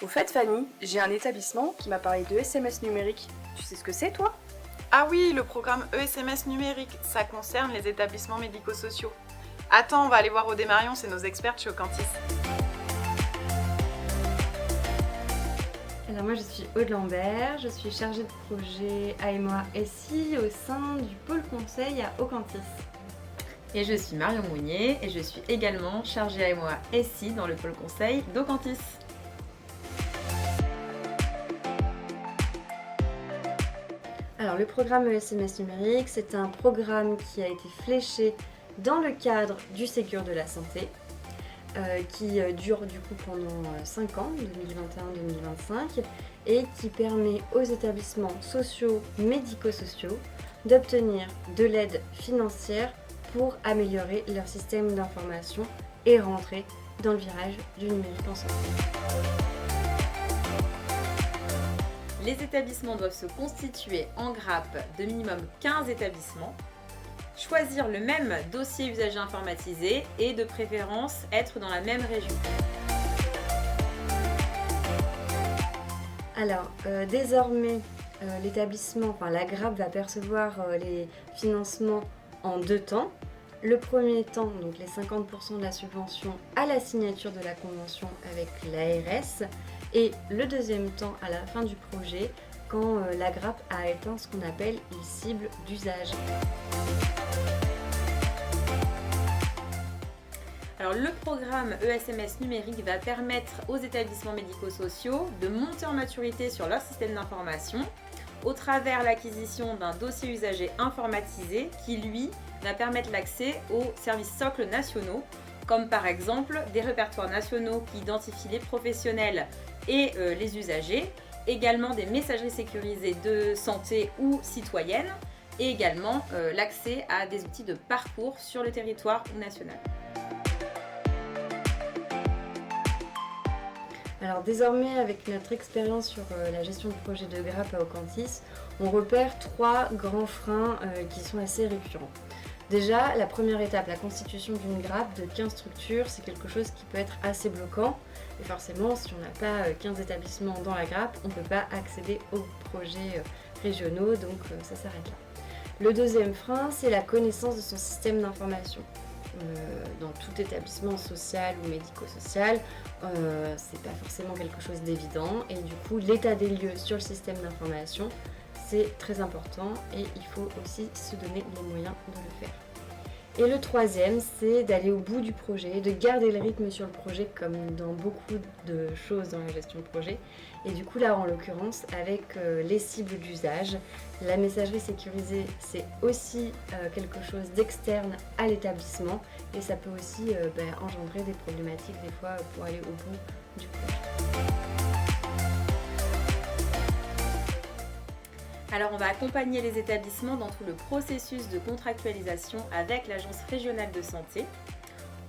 Au fait, Fanny, j'ai un établissement qui m'a parlé de SMS numérique. Tu sais ce que c'est, toi? Ah oui, le programme ESMS numérique, ça concerne les établissements médico-sociaux. Attends, on va aller voir Aude et Marion, c'est nos expertes chez Ocantis. Alors moi je suis Aude Lambert, je suis chargée de projet AMOA SI au sein du pôle conseil à Ocantis. Et je suis Marion Mounier et je suis également chargée AMOA SI dans le pôle conseil d'Ocantis. Alors le programme ESMS numérique, c'est un programme qui a été fléché dans le cadre du Ségur de la santé, qui dure du coup pendant 5 ans, 2021-2025, et qui permet aux établissements sociaux, médico-sociaux, d'obtenir de l'aide financière pour améliorer leur système d'information et rentrer dans le virage du numérique en santé. Les établissements doivent se constituer en grappe de minimum 15 établissements, choisir le même dossier usager informatisé et de préférence être dans la même région. Alors, désormais, la grappe va percevoir les financements en 2 temps. Le premier temps, donc les 50% de la subvention à la signature de la convention avec l'ARS, et le deuxième temps à la fin du projet, quand la grappe a atteint ce qu'on appelle les cibles d'usage. Alors, le programme ESMS numérique va permettre aux établissements médico-sociaux de monter en maturité sur leur système d'information au travers l'acquisition d'un dossier usager informatisé qui, lui, va permettre l'accès aux services socles nationaux, comme par exemple des répertoires nationaux qui identifient les professionnels et les usagers, également des messageries sécurisées de santé ou citoyennes, et également l'accès à des outils de parcours sur le territoire national. Alors désormais, avec notre expérience sur la gestion de projet de grappe à Ocantis, on repère 3 grands freins qui sont assez récurrents. Déjà, la première étape, la constitution d'une grappe de 15 structures, c'est quelque chose qui peut être assez bloquant. Et forcément, si on n'a pas 15 établissements dans la grappe, on ne peut pas accéder aux projets régionaux, donc ça s'arrête là. Le deuxième frein, c'est la connaissance de son système d'information. Dans tout établissement social ou médico-social, c'est pas forcément quelque chose d'évident, et du coup, l'état des lieux sur le système d'information, c'est très important et il faut aussi se donner les moyens de le faire. Et le troisième, c'est d'aller au bout du projet, de garder le rythme sur le projet comme dans beaucoup de choses dans la gestion de projet. Et du coup là, en l'occurrence, avec les cibles d'usage, la messagerie sécurisée, c'est aussi quelque chose d'externe à l'établissement et ça peut aussi engendrer des problématiques des fois pour aller au bout du projet. Alors, on va accompagner les établissements dans tout le processus de contractualisation avec l'Agence régionale de santé.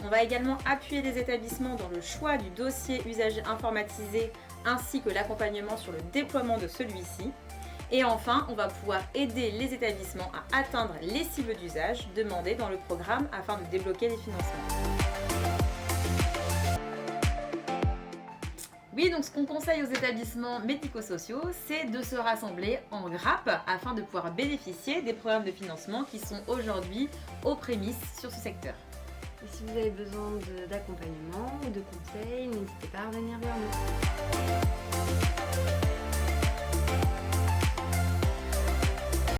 On va également appuyer les établissements dans le choix du dossier usager informatisé ainsi que l'accompagnement sur le déploiement de celui-ci. Et enfin, on va pouvoir aider les établissements à atteindre les cibles d'usage demandées dans le programme afin de débloquer les financements. Oui, donc ce qu'on conseille aux établissements médico-sociaux, c'est de se rassembler en grappe afin de pouvoir bénéficier des programmes de financement qui sont aujourd'hui aux prémices sur ce secteur. Et si vous avez besoin d'accompagnement ou de conseils, n'hésitez pas à revenir vers nous.